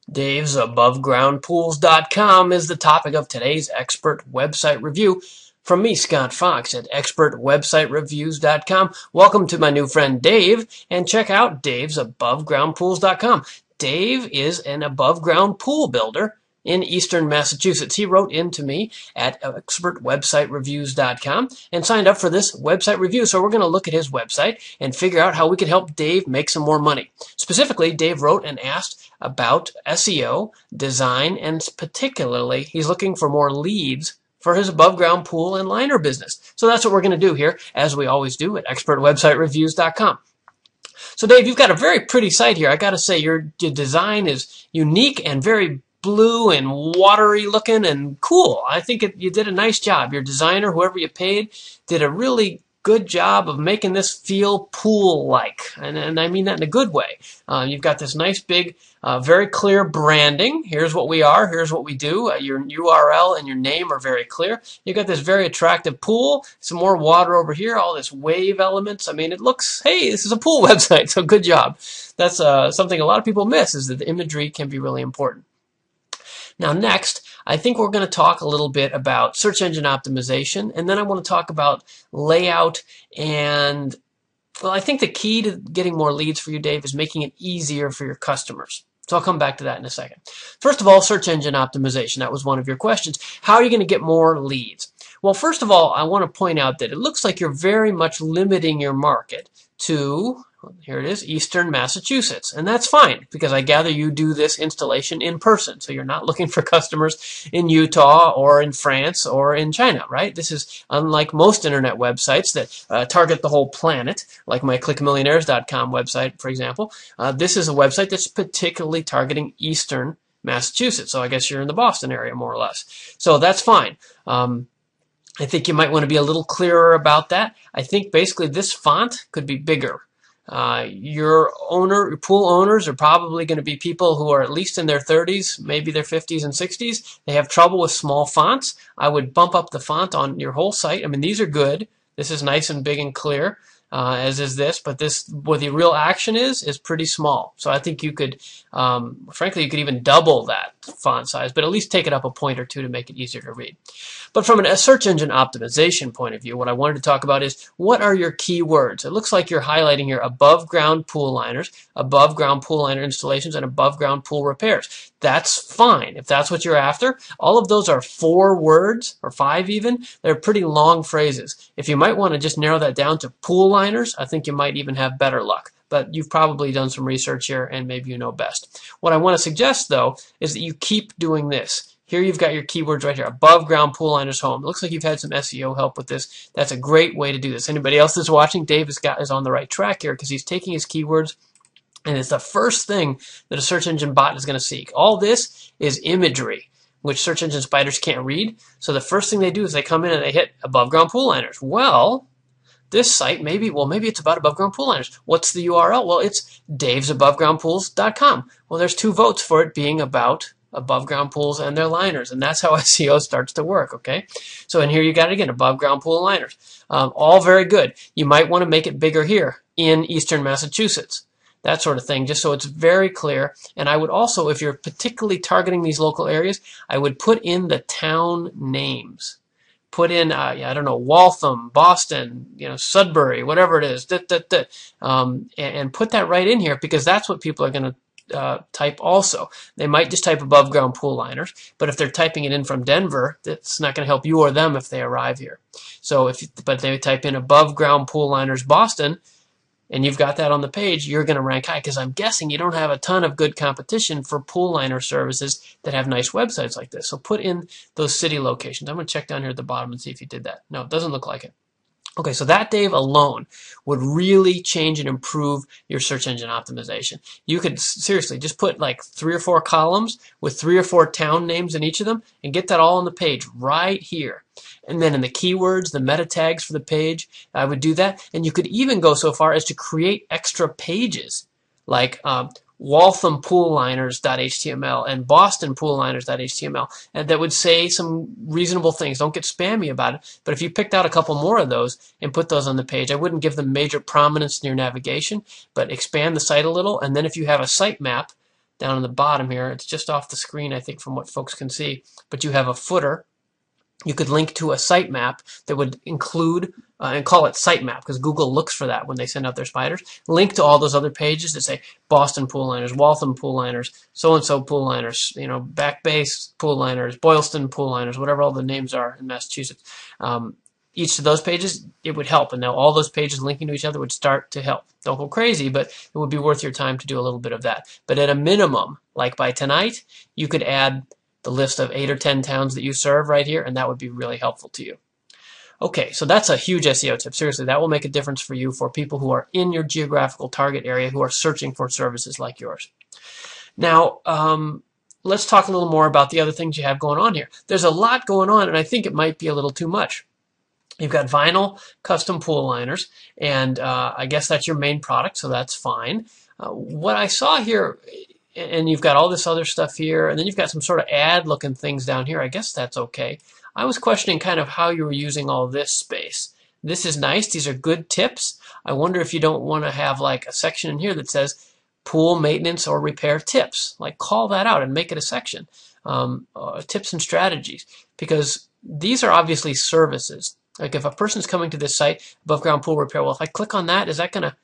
Dave's AboveGroundPools.com is the topic of today's expert website review. From me, Scott Fox at ExpertWebsiteReviews.com. Welcome to my new friend Dave, and check out Dave's AboveGroundPools.com. Dave is an above-ground pool builder in Eastern Massachusetts. He wrote into me at ExpertWebsiteReviews.com and signed up for this website review. So we're going to look at his website and figure out how we can help Dave make some more money. Specifically, Dave wrote and asked about SEO, design, and particularly he's looking for more leads for his above-ground pool and liner business. So that's what we're going to do here, as we always do at ExpertWebsiteReviews.com. So Dave, you've got a very pretty site here. I got to say, your design is unique and very blue and watery looking and cool. I think you did a nice job. Your designer, whoever you paid, did a really good job of making this feel pool-like, and I mean that in a good way. You've got this nice big, very clear branding. Here's what we are, here's what we do. Your URL and your name are very clear. You've got this very attractive pool, some more water over here, all this wave elements. I mean, it looks, hey, this is a pool website, so good job. That's something a lot of people miss, is that the imagery can be really important. Now next, I think we're going to talk a little bit about search engine optimization, and then I want to talk about layout and, well, I think the key to getting more leads for you, Dave, is making it easier for your customers. So I'll come back to that in a second. First of all, search engine optimization. That was one of your questions. How are you going to get more leads? Well, first of all, I want to point out that it looks like you're very much limiting your market to, here it is, Eastern Massachusetts. And that's fine, because I gather you do this installation in person. So you're not looking for customers in Utah or in France or in China, right? This is unlike most internet websites that target the whole planet, like my clickmillionaires.com website, for example. This is a website that's particularly targeting Eastern Massachusetts. So I guess you're in the Boston area, more or less. So that's fine. I think you might want to be a little clearer about that. I think basically this font could be bigger. Your pool owners are probably going to be people who are at least in their 30s, maybe their 50s and 60s. They have trouble with small fonts. I would bump up the font on your whole site. I mean, these are good. This is nice and big and clear, as is this, but this, where the real action is pretty small. So I think you could, frankly, you could even double that font size, but at least take it up a point or two to make it easier to read. But from a search engine optimization point of view, what I wanted to talk about is, what are your keywords? It looks like you're highlighting here above ground pool liners, above ground pool liner installations, and above ground pool repairs. That's fine. If that's what you're after, all of those are 4 words, or 5 even. They're pretty long phrases. If you might want to just narrow that down to pool liners, I think you might even have better luck. But you've probably done some research here, and maybe you know best. What I want to suggest, though, is that you keep doing this. Here you've got your keywords right here, above ground pool liners home. It looks like you've had some SEO help with this. That's a great way to do this. Anybody else that's watching, Dave is on the right track here, because he's taking his keywords, and it's the first thing that a search engine bot is going to seek. All this is imagery, which search engine spiders can't read. So the first thing they do is they come in and they hit above ground pool liners. Well, this site, maybe it's about above ground pool liners. What's the URL? Well, it's davesabovegroundpools.com. Well, there's 2 votes for it being about above ground pools and their liners, and that's how SEO starts to work, okay? So in here you got it again, above ground pool and liners. All very good. You might want to make it bigger here in Eastern Massachusetts, that sort of thing, just so it's very clear. And I would also, if you're particularly targeting these local areas, I would put in the town names. Put in, I don't know, Waltham, Boston, Sudbury, whatever it is, and put that right in here, because that's what people are going to type also. They might just type above ground pool liners, but if they're typing it in from Denver, that's not going to help you or them if they arrive here. So but they type in above ground pool liners Boston, and you've got that on the page, you're going to rank high, because I'm guessing you don't have a ton of good competition for pool liner services that have nice websites like this. So put in those city locations. I'm going to check down here at the bottom and see if you did that. No, it doesn't look like it. Okay, so that, Dave, alone would really change and improve your search engine optimization. You could seriously just put like 3 or 4 columns with 3 or 4 town names in each of them and get that all on the page right here. And then in the keywords, the meta tags for the page, I would do that. And you could even go so far as to create extra pages, like WalthamPoolLiners.html and BostonPoolLiners.html, and that would say some reasonable things. Don't get spammy about it, but if you picked out a couple more of those and put those on the page, I wouldn't give them major prominence in your navigation, but expand the site a little, and then if you have a sitemap down in the bottom here. It's just off the screen, I think, from what folks can see. But you have a footer. You could link to a sitemap that would include and call it sitemap because Google looks for that when they send out their spiders. Link to all those other pages that say Boston pool liners, Waltham pool liners, so-and-so pool liners, Back Bay pool liners, Boylston pool liners, whatever all the names are in Massachusetts. Each of those pages, it would help. And now all those pages linking to each other would start to help. Don't go crazy, but it would be worth your time to do a little bit of that. But at a minimum, like by tonight, you could add the list of 8 or 10 towns that you serve right here, and that would be really helpful to you. Okay, so that's a huge SEO tip. Seriously, that will make a difference for you for people who are in your geographical target area who are searching for services like yours. Now, let's talk a little more about the other things you have going on here. There's a lot going on, and I think it might be a little too much. You've got vinyl custom pool liners, and I guess that's your main product, so that's fine. What I saw here, and you've got all this other stuff here, and then you've got some sort of ad-looking things down here. I guess that's okay. I was questioning kind of how you were using all this space. This is nice. These are good tips. I wonder if you don't want to have like a section in here that says pool maintenance or repair tips. Like call that out and make it a section. Tips and strategies, because these are obviously services. Like if a person's coming to this site, above ground pool repair, well, if I click on that, is that going to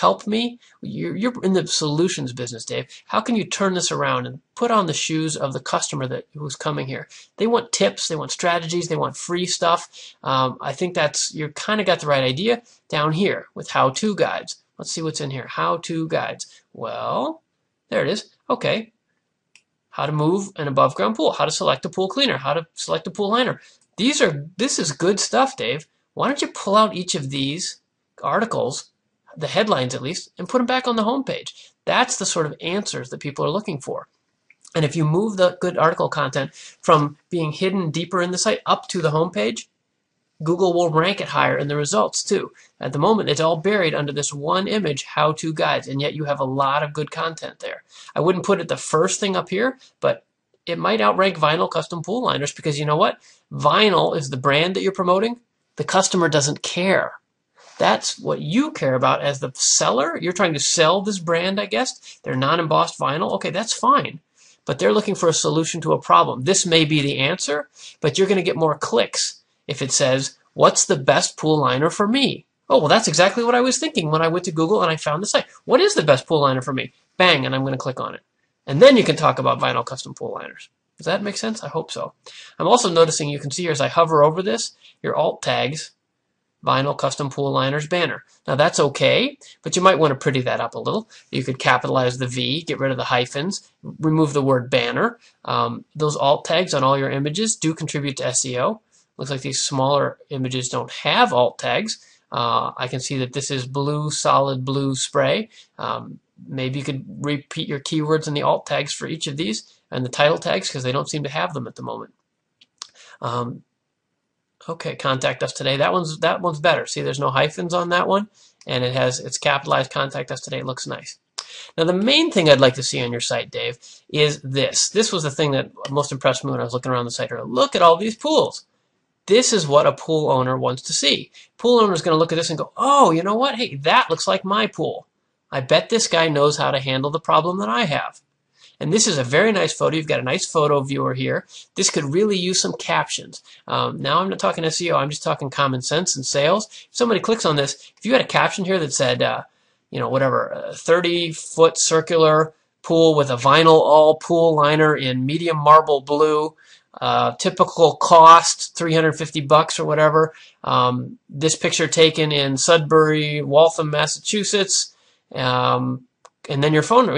help me? You're in the solutions business, Dave. How can you turn this around and put on the shoes of the customer who's coming here? They want tips, they want strategies, they want free stuff. I think you kind of got the right idea down here with how-to guides. Let's see what's in here. How-to guides. Well, there it is. Okay. How to move an above ground pool, how to select a pool cleaner, how to select a pool liner. This is good stuff, Dave. Why don't you pull out each of these articles, the headlines at least, and put them back on the homepage? That's the sort of answers that people are looking for. And if you move the good article content from being hidden deeper in the site up to the homepage, Google will rank it higher in the results too. At the moment, it's all buried under this one image, how-to guides, and yet you have a lot of good content there. I wouldn't put it the first thing up here, but it might outrank vinyl custom pool liners because you know what? Vinyl is the brand that you're promoting. The customer doesn't care. That's what you care about as the seller. You're trying to sell this brand, I guess. They're non-embossed vinyl. Okay, that's fine. But they're looking for a solution to a problem. This may be the answer, but you're going to get more clicks if it says, what's the best pool liner for me? Oh, well, that's exactly what I was thinking when I went to Google and I found the site. What is the best pool liner for me? Bang, and I'm going to click on it. And then you can talk about vinyl custom pool liners. Does that make sense? I hope so. I'm also noticing, you can see here as I hover over this, your alt tags, vinyl custom pool liners banner. Now that's okay, but you might want to pretty that up a little. You could capitalize the V, get rid of the hyphens, remove the word banner. Those alt tags on all your images do contribute to SEO. Looks like these smaller images don't have alt tags. I can see that this is blue, solid blue spray. Maybe you could repeat your keywords in the alt tags for each of these and the title tags because they don't seem to have them at the moment. Okay, contact us today. That one's better. See, there's no hyphens on that one, and it's capitalized. Contact us today. It looks nice. Now, the main thing I'd like to see on your site, Dave, is this. This was the thing that most impressed me when I was looking around the site. Look at all these pools. This is what a pool owner wants to see. Pool owner is going to look at this and go, oh, you know what? Hey, that looks like my pool. I bet this guy knows how to handle the problem that I have. And this is a very nice photo. You've got a nice photo viewer here. This could really use some captions. Now I'm not talking SEO. I'm just talking common sense and sales. If somebody clicks on this, if you had a caption here that said, whatever, 30-foot circular pool with a vinyl all pool liner in medium marble blue, typical cost $350 or whatever. This picture taken in Sudbury, Waltham, Massachusetts. And then your phone,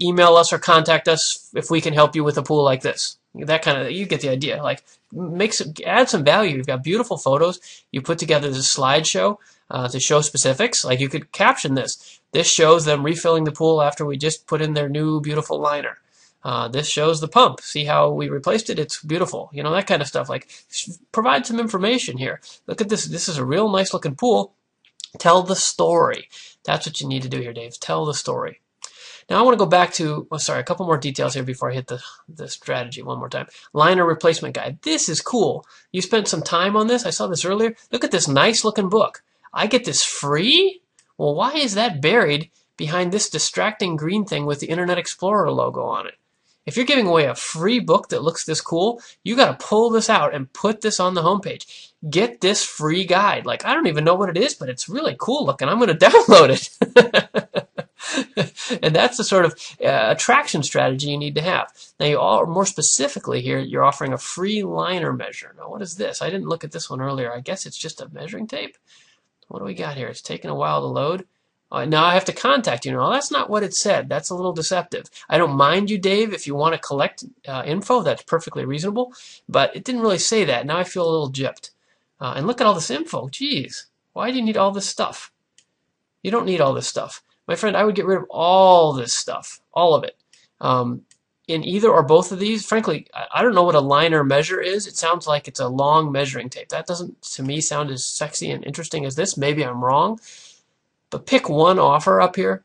email us or contact us if we can help you with a pool like this. That kind of, you get the idea. Like, add some value. You've got beautiful photos. You put together this slideshow to show specifics. Like, you could caption this. This shows them refilling the pool after we just put in their new beautiful liner. This shows the pump. See how we replaced it? It's beautiful. That kind of stuff. Like, provide some information here. Look at this. This is a real nice looking pool. Tell the story. That's what you need to do here, Dave. Tell the story. Now I want to go back to, a couple more details here before I hit the strategy one more time. Liner replacement guide. This is cool. You spent some time on this. I saw this earlier. Look at this nice looking book. I get this free? Well, why is that buried behind this distracting green thing with the Internet Explorer logo on it? If you're giving away a free book that looks this cool, you got to pull this out and put this on the homepage. Get this free guide. Like, I don't even know what it is, but it's really cool looking. I'm going to download it. And that's the sort of attraction strategy you need to have. Now, more specifically here, you're offering a free liner measure. Now, what is this? I didn't look at this one earlier. I guess it's just a measuring tape. What do we got here? It's taking a while to load. Now I have to contact you. No, that's not what it said. That's a little deceptive. I don't mind you, Dave, if you want to collect info. That's perfectly reasonable. But it didn't really say that. Now I feel a little gypped. And look at all this info. Geez, why do you need all this stuff? You don't need all this stuff. My friend, I would get rid of all this stuff. All of it. In either or both of these, frankly, I don't know what a liner measure is. It sounds like it's a long measuring tape. That doesn't, to me, sound as sexy and interesting as this. Maybe I'm wrong. But pick one offer up here.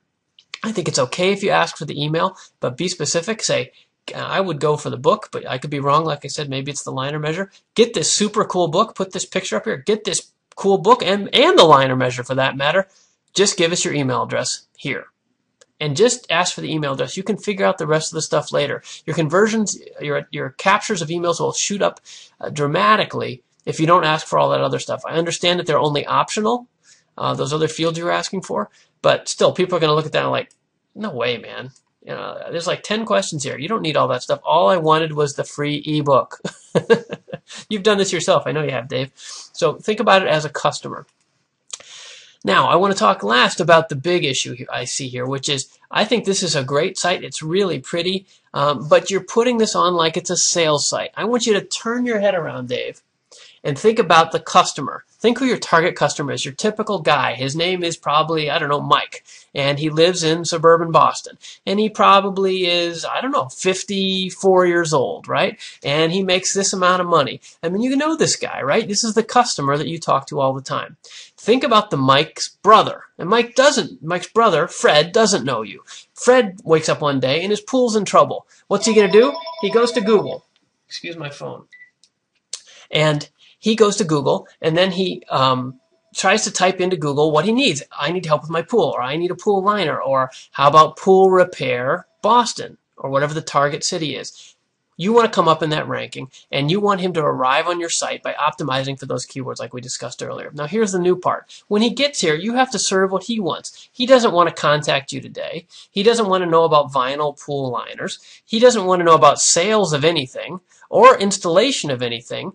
I think it's okay if you ask for the email, but be specific. Say, I would go for the book, but I could be wrong. Like I said, maybe it's the liner measure. Get this super cool book. Put this picture up here. Get this cool book and the liner measure for that matter. Just give us your email address here. And just ask for the email address. You can figure out the rest of the stuff later. Your conversions, your captures of emails will shoot up dramatically if you don't ask for all that other stuff. I understand that they're only optional, those other fields you were asking for, but still, people are going to look at that and like, no way, man. You know, there's like 10 questions here. You don't need all that stuff. All I wanted was the free ebook. You've done this yourself. I know you have, Dave. So think about it as a customer. Now, I want to talk last about the big issue I see here, which is I think this is a great site. It's really pretty, but you're putting this on like it's a sales site. I want you to turn your head around, Dave, and think about the customer. Think who your target customer is, your typical guy. His name is probably, I don't know, Mike, and he lives in suburban Boston. And he probably is, I don't know, 54 years old, right? And he makes this amount of money. I mean, you know this guy, right? This is the customer that you talk to all the time. Think about Mike's brother. And Mike's brother, Fred, doesn't know you. Fred wakes up one day and his pool's in trouble. What's he going to do? He goes to Google. Excuse my phone. And he goes to Google, and then he tries to type into Google what he needs. I need help with my pool, or I need a pool liner, or how about pool repair Boston, or whatever the target city is. You want to come up in that ranking, and you want him to arrive on your site by optimizing for those keywords like we discussed earlier. Now, here's the new part. When he gets here, you have to serve what he wants. He doesn't want to contact you today. He doesn't want to know about vinyl pool liners. He doesn't want to know about sales of anything or installation of anything.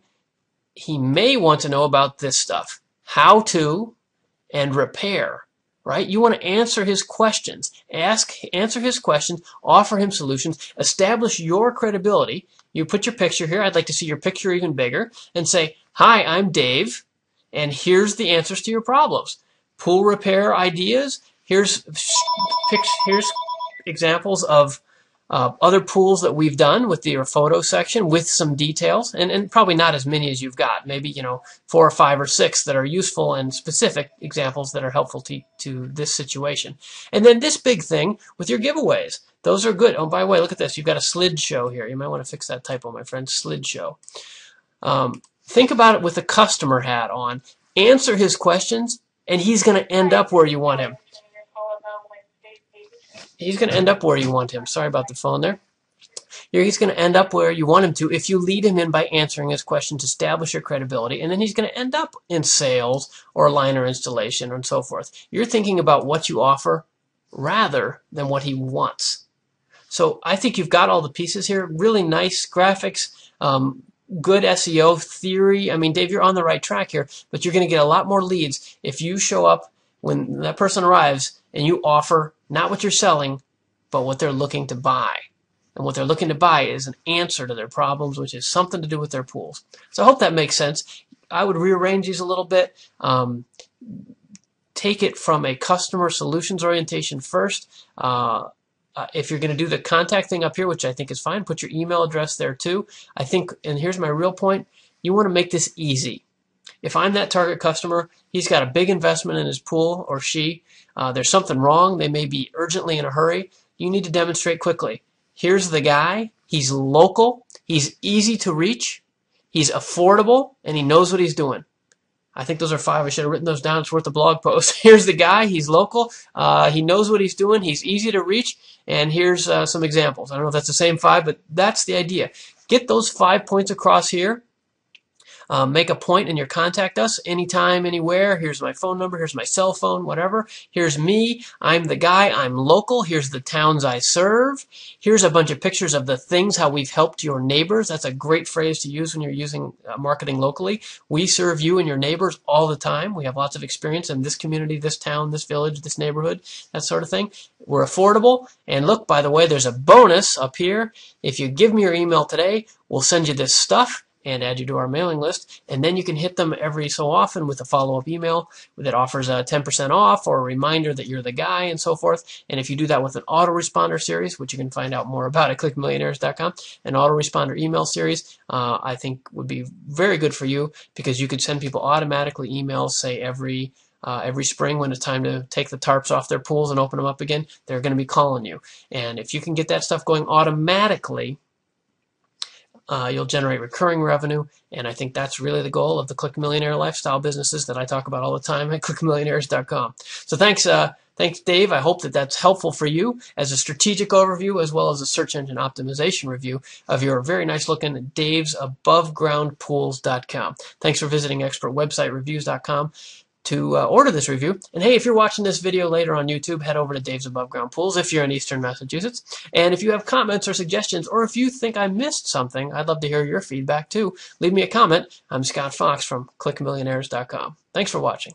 He may want to know about this stuff, how to and repair, right? You want to answer his questions, answer his questions, offer him solutions, establish your credibility. You put your picture here. I'd like to see your picture even bigger and say, hi, I'm Dave, and here's the answers to your problems. Pool repair ideas. Here's examples of other pools that we've done with your photo section with some details, and probably not as many as you've got. Maybe, 4 or 5 or 6 that are useful and specific examples that are helpful to this situation. And then this big thing with your giveaways. Those are good. Oh, by the way, look at this. You've got a slid show here. You might want to fix that typo, my friend. Slid show. Think about it with the customer hat on. Answer his questions, and he's going to end up where you want him. He's going to end up where you want him. Sorry about the phone there. He's going to end up where you want him to if you lead him in by answering his questions, establish your credibility, and then he's going to end up in sales or liner installation and so forth. You're thinking about what you offer rather than what he wants. So I think you've got all the pieces here. Really nice graphics, good SEO theory. I mean, Dave, you're on the right track here, but you're going to get a lot more leads if you show up when that person arrives and you offer not what you're selling, but what they're looking to buy. And what they're looking to buy is an answer to their problems, which is something to do with their pools. So I hope that makes sense. I would rearrange these a little bit. Take it from a customer solutions orientation first. If you're going to do the contact thing up here, which I think is fine, put your email address there too. I think, and here's my real point, you want to make this easy. If I'm that target customer, he's got a big investment in his pool, or she, there's something wrong, they may be urgently in a hurry, you need to demonstrate quickly. Here's the guy, he's local, he's easy to reach, he's affordable, and he knows what he's doing. I think those are 5. I should have written those down. It's worth a blog post. Here's the guy. He's local. He knows what he's doing. He's easy to reach. And here's some examples. I don't know if that's the same 5, but that's the idea. Get those 5 points across here. Make a point and you contact us anytime, anywhere. Here's my phone number. Here's my cell phone, whatever. Here's me. I'm the guy. I'm local. Here's the towns I serve. Here's a bunch of pictures of the things, how we've helped your neighbors. That's a great phrase to use when you're using marketing locally. We serve you and your neighbors all the time. We have lots of experience in this community, this town, this village, this neighborhood, that sort of thing. We're affordable. And look, by the way, there's a bonus up here. If you give me your email today, we'll send you this stuff and add you to our mailing list, and then you can hit them every so often with a follow-up email that offers a 10% off or a reminder that you're the guy and so forth. And if you do that with an autoresponder series, which you can find out more about at clickmillionaires.com, an autoresponder email series, I think would be very good for you, because you could send people automatically emails, say every spring when it's time to take the tarps off their pools and open them up again. They're going to be calling you. And if you can get that stuff going automatically, you'll generate recurring revenue, and I think that's really the goal of the Click Millionaire lifestyle businesses that I talk about all the time at clickmillionaires.com. So thanks, Dave. I hope that that's helpful for you as a strategic overview as well as a search engine optimization review of your very nice looking davesabovegroundpools.com. Thanks for visiting expertwebsitereviews.com to order this review. And hey, if you're watching this video later on YouTube, head over to Dave's Above Ground Pools if you're in Eastern Massachusetts. And if you have comments or suggestions, or if you think I missed something, I'd love to hear your feedback too. Leave me a comment. I'm Scott Fox from clickmillionaires.com. Thanks for watching.